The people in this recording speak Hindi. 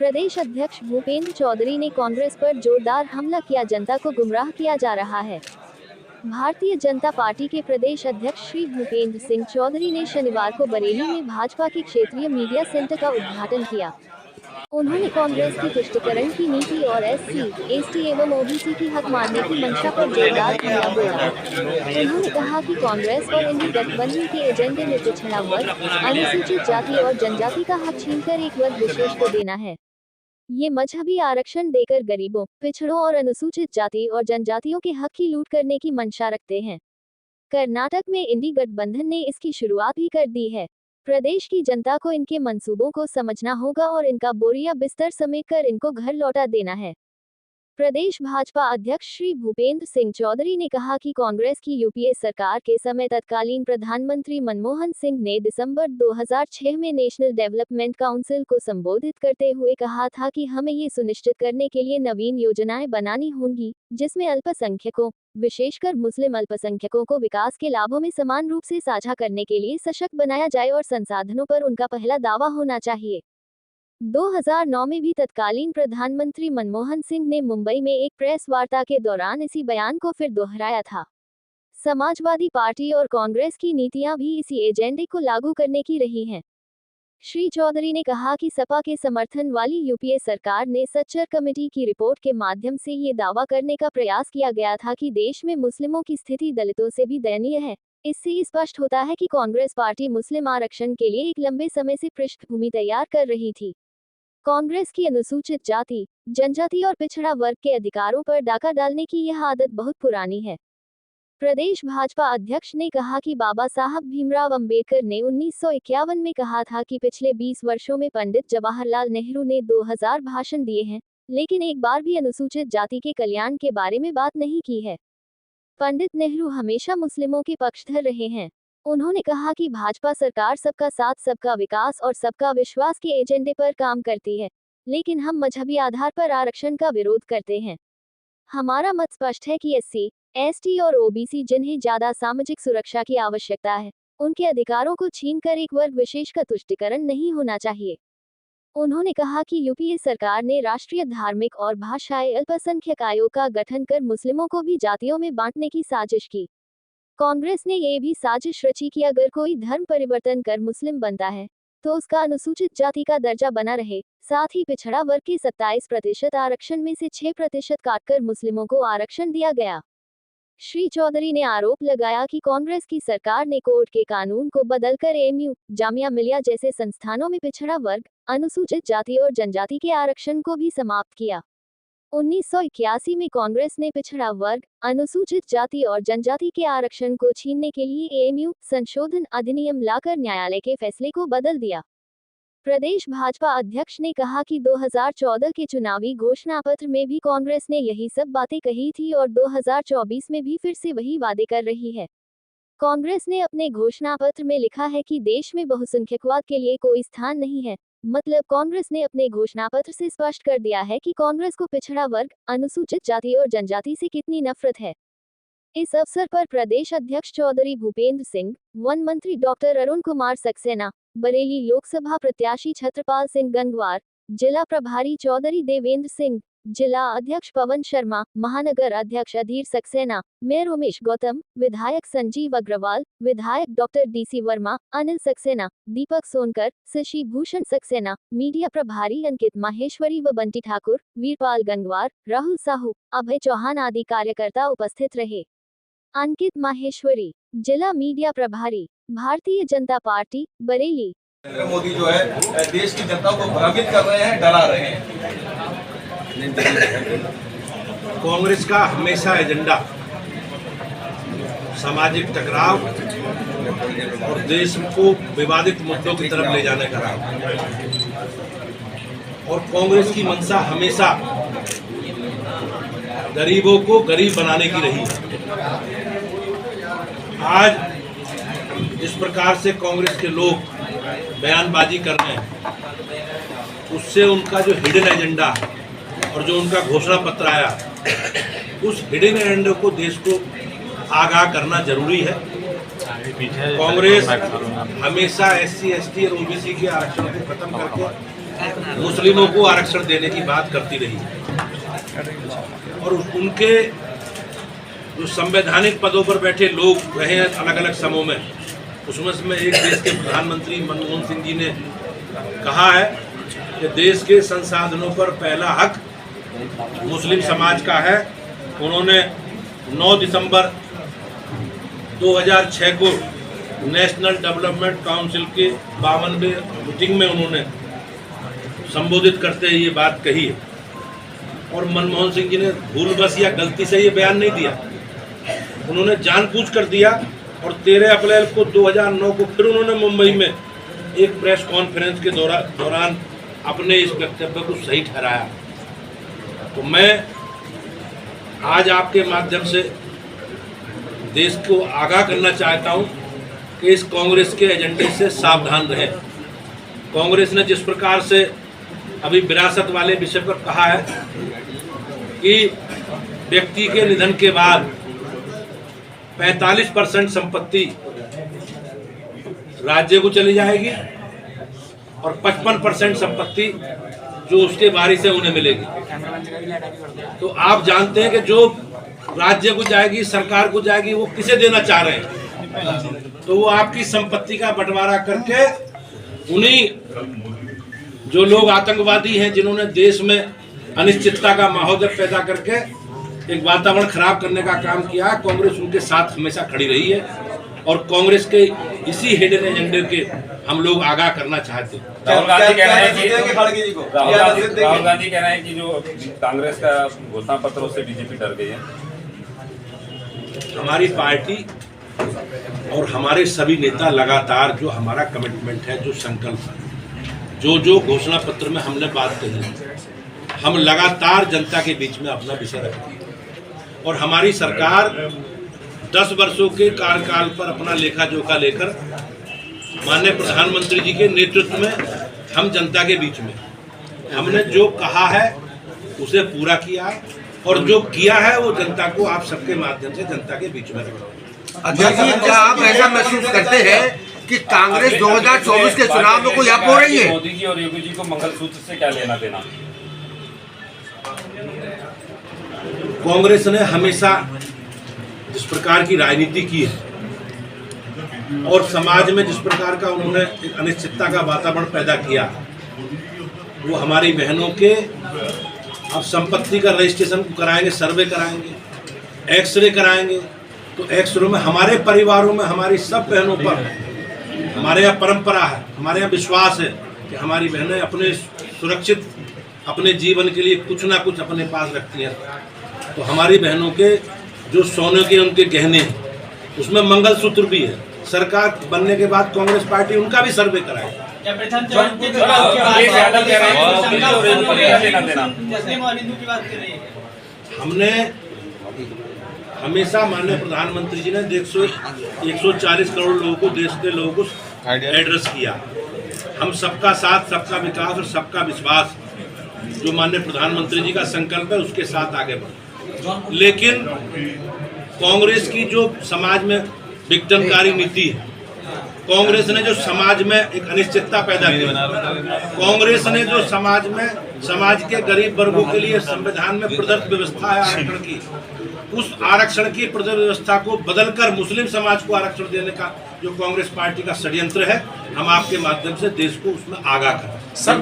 प्रदेश अध्यक्ष भूपेंद्र चौधरी ने कांग्रेस पर जोरदार हमला किया, जनता को गुमराह किया जा रहा है। भारतीय जनता पार्टी के प्रदेश अध्यक्ष श्री भूपेंद्र सिंह चौधरी ने शनिवार को बरेली में भाजपा के क्षेत्रीय मीडिया सेंटर का उद्घाटन किया। उन्होंने कांग्रेस की तुष्टीकरण की नीति और SC, ST एवं OBC की हक मारने की मंशा पर जोरदार हमला बोला। उन्होंने कहा कि कांग्रेस और इंडी गठबंधन के एजेंडे में पिछड़ा वर्ग, अनुसूचित जाति और जनजाति का हक छीनकर एक वर्ग विशेष को देना है। ये मजहबी आरक्षण देकर गरीबों, पिछड़ों और अनुसूचित जाति और जनजातियों के हक की लूट करने की मंशा रखते हैं। कर्नाटक में इंडी गठबंधन ने इसकी शुरुआत भी कर दी है। प्रदेश की जनता को इनके मंसूबों को समझना होगा और इनका बोरिया बिस्तर समेटकर इनको घर लौटा देना है। प्रदेश भाजपा अध्यक्ष श्री भूपेंद्र सिंह चौधरी ने कहा कि कांग्रेस की यूपीए सरकार के समय तत्कालीन प्रधानमंत्री मनमोहन सिंह ने दिसंबर 2006 में नेशनल डेवलपमेंट काउंसिल को संबोधित करते हुए कहा था कि हमें ये सुनिश्चित करने के लिए नवीन योजनाएं बनानी होंगी, जिसमें अल्पसंख्यकों, विशेषकर मुस्लिम अल्पसंख्यकों को विकास के लाभों में समान रूप से साझा करने के लिए सशक्त बनाया जाए और संसाधनों पर उनका पहला दावा होना चाहिए। 2009 में भी तत्कालीन प्रधानमंत्री मनमोहन सिंह ने मुंबई में एक प्रेस वार्ता के दौरान इसी बयान को फिर दोहराया था। समाजवादी पार्टी और कांग्रेस की नीतियां भी इसी एजेंडे को लागू करने की रही हैं। श्री चौधरी ने कहा कि सपा के समर्थन वाली यूपीए सरकार ने सच्चर कमेटी की रिपोर्ट के माध्यम से ये दावा करने का प्रयास किया गया था कि देश में मुस्लिमों की स्थिति दलितों से भी दयनीय है। इससे स्पष्ट होता है कि कांग्रेस पार्टी मुस्लिम आरक्षण के लिए एक लंबे समय से पृष्ठभूमि तैयार कर रही थी। कांग्रेस की अनुसूचित जाति, जनजाति और पिछड़ा वर्ग के अधिकारों पर डाका डालने की यह आदत बहुत पुरानी है। प्रदेश भाजपा अध्यक्ष ने कहा कि बाबा साहब भीमराव अंबेडकर ने 1951 में कहा था कि पिछले 20 वर्षों में पंडित जवाहरलाल नेहरू ने 2000 भाषण दिए हैं, लेकिन एक बार भी अनुसूचित जाति के कल्याण के बारे में बात नहीं की है। पंडित नेहरू हमेशा मुस्लिमों के पक्षधर रहे हैं। उन्होंने कहा कि भाजपा सरकार सबका साथ, सबका विकास और सबका विश्वास के एजेंडे पर काम करती है, लेकिन हम मजहबी आधार पर आरक्षण का विरोध करते हैं। हमारा मत स्पष्ट है कि SC, ST और OBC जिन्हें ज्यादा सामाजिक सुरक्षा की आवश्यकता है, उनके अधिकारों को छीनकर एक वर्ग विशेष का तुष्टीकरण नहीं होना चाहिए। उन्होंने कहा कि यूपीए सरकार ने राष्ट्रीय धार्मिक और भाषाई अल्पसंख्यक आयोग का गठन कर मुस्लिमों को भी जातियों में बांटने की साजिश की। कांग्रेस ने ये भी साजिश रची कि अगर कोई धर्म परिवर्तन कर मुस्लिम बनता है, तो उसका अनुसूचित जाति का दर्जा बना रहे। साथ ही पिछड़ा वर्ग के 27% आरक्षण में से 6% काटकर मुस्लिमों को आरक्षण दिया गया। श्री चौधरी ने आरोप लगाया कि कांग्रेस की सरकार ने कोर्ट के कानून को बदलकर AMU, जामिया मिलिया जैसे संस्थानों में पिछड़ा वर्ग, अनुसूचित जाति और जनजाति के आरक्षण को भी समाप्त किया। 1981 में कांग्रेस ने पिछड़ा वर्ग, अनुसूचित जाति और जनजाति के आरक्षण को छीनने के लिए AMU संशोधन अधिनियम लाकर न्यायालय के फैसले को बदल दिया। प्रदेश भाजपा अध्यक्ष ने कहा कि 2014 के चुनावी घोषणा पत्र में भी कांग्रेस ने यही सब बातें कही थी और 2024 में भी फिर से वही वादे कर रही है। कांग्रेस ने अपने घोषणा पत्र में लिखा है कि देश में बहुसंख्यकवाद के लिए कोई स्थान नहीं है। मतलब कांग्रेस ने अपने घोषणा पत्र से स्पष्ट कर दिया है कि कांग्रेस को पिछड़ा वर्ग, अनुसूचित जाति और जनजाति से कितनी नफरत है। इस अवसर पर प्रदेश अध्यक्ष चौधरी भूपेंद्र सिंह, वन मंत्री डॉक्टर अरुण कुमार सक्सेना, बरेली लोकसभा प्रत्याशी छत्रपाल सिंह गंगवार, जिला प्रभारी चौधरी देवेंद्र सिंह, जिला अध्यक्ष पवन शर्मा, महानगर अध्यक्ष अधीर सक्सेना, मेयर उमेश गौतम, विधायक संजीव अग्रवाल, विधायक डॉक्टर DC वर्मा, अनिल सक्सेना, दीपक सोनकर, शशि भूषण सक्सेना, मीडिया प्रभारी अंकित माहेश्वरी व बंटी ठाकुर, वीरपाल गंगवार, राहुल साहू, अभय चौहान आदि कार्यकर्ता उपस्थित रहे। अंकित माहेश्वरी, जिला मीडिया प्रभारी, भारतीय जनता पार्टी, बरेली। नरेंद्र मोदी जो है देश की जनता को भ्रमित कर रहे हैं, डरा रहे हैं। कांग्रेस का हमेशा एजेंडा सामाजिक टकराव और देश को विवादित मुद्दों की तरफ ले जाने का रहा और कांग्रेस की मंशा हमेशा गरीबों को गरीब बनाने की रही। आज जिस प्रकार से कांग्रेस के लोग बयानबाजी कर रहे हैं, उससे उनका जो हिडन एजेंडा और जो उनका घोषणा पत्र आया, उस हिडन एजेंडे को देश को आगाह करना जरूरी है। कांग्रेस हमेशा SC, ST और OBC के आरक्षण को खत्म करके मुस्लिमों को आरक्षण देने की बात करती रही और उनके जो संवैधानिक पदों पर बैठे लोग रहे हैं अलग अलग समूह में, उसमें से एक देश के प्रधानमंत्री मनमोहन सिंह जी ने कहा है कि देश के संसाधनों पर पहला हक मुस्लिम समाज का है। उन्होंने 9 दिसंबर 2006 को नेशनल डेवलपमेंट काउंसिल के 52वें मीटिंग में उन्होंने संबोधित करते हुए ये बात कही है। और मनमोहन सिंह जी ने भूलवश या गलती से ये बयान नहीं दिया, उन्होंने जानबूझ कर दिया। और 13 अप्रैल को 2009 को फिर उन्होंने मुंबई में एक प्रेस कॉन्फ्रेंस के दौरान अपने इस वक्तव्य को सही ठहराया। तो मैं आज आपके माध्यम से देश को आगाह करना चाहता हूं कि इस कांग्रेस के एजेंडे से सावधान रहें। कांग्रेस ने जिस प्रकार से अभी विरासत वाले विषय पर कहा है कि व्यक्ति के निधन के बाद 45% संपत्ति राज्य को चली जाएगी और 55% संपत्ति जो उसके वारिस से उन्हें मिलेगी। तो आप जानते हैं कि जो राज्य को जाएगी, सरकार को जाएगी, वो किसे देना चाह रहे हैं। तो वो आपकी संपत्ति का बंटवारा करके उन्हीं जो लोग आतंकवादी हैं, जिन्होंने देश में अनिश्चितता का माहौल पैदा करके एक वातावरण खराब करने का काम किया, कांग्रेस उनके साथ हमेशा खड़ी रही है। और कांग्रेस के इसी हिडन एजेंडे के हम लोग आगाह करना चाहते हैं। राहुल गांधी कह रहे हैं कि जो कांग्रेस का घोषणा पत्र उससे बीजेपी डर गई है। हमारी पार्टी और हमारे सभी नेता लगातार जो हमारा कमिटमेंट है, जो संकल्प है, जो घोषणा पत्र में हमने बात कही है, हम लगातार जनता के बीच में अपना विषय रखते हैं। और हमारी सरकार 10 वर्षों के कार्यकाल पर अपना लेखा जोखा लेकर माननीय प्रधानमंत्री जी के नेतृत्व में हम जनता के बीच में हमने जो कहा है उसे पूरा किया है और जो किया है वो जनता को आप सबके माध्यम से जनता के बीच में रखा। अध्यक्ष जी, क्या आप ऐसा महसूस करते हैं कि कांग्रेस 2024 के चुनाव में कोई अप हो रही है? मोदी जी और योगी जी को मंगलसूत्र से क्या लेना देना? कांग्रेस ने हमेशा जिस प्रकार की राजनीति की है और समाज में जिस प्रकार का उन्होंने एक अनिश्चितता का वातावरण पैदा किया, वो हमारी बहनों के अब संपत्ति का रजिस्ट्रेशन कराएंगे, सर्वे कराएंगे, एक्सरे कराएंगे। तो एक्सरे में हमारे परिवारों में हमारी सब बहनों पर हमारे यहाँ परंपरा है, हमारे यहाँ विश्वास है कि हमारी बहनें अपने सुरक्षित अपने जीवन के लिए कुछ ना कुछ अपने पास रखती हैं। तो हमारी बहनों के जो सोने के उनके गहने हैं उसमें मंगलसूत्र भी है। सरकार बनने के बाद कांग्रेस पार्टी उनका भी सर्वे कराएगी। हमने हमेशा माननीय प्रधानमंत्री जी ने 140 करोड़ लोगों को, देश के लोगों को एड्रेस किया। हम सबका साथ, सबका विकास और सबका विश्वास जो माननीय प्रधानमंत्री जी का संकल्प है उसके साथ आगे बढ़े। लेकिन कांग्रेस की जो समाज में विघटनकारी नीति है, कांग्रेस ने जो समाज में एक अनिश्चितता पैदा की, कांग्रेस ने जो समाज के गरीब वर्गों के लिए संविधान में प्रदत्त व्यवस्था है आरक्षण की, उस आरक्षण की प्रदत्त व्यवस्था को बदलकर मुस्लिम समाज को आरक्षण देने का जो कांग्रेस पार्टी का षड्यंत्र है, हम आपके माध्यम से देश को उसमें आगाह करें। सर,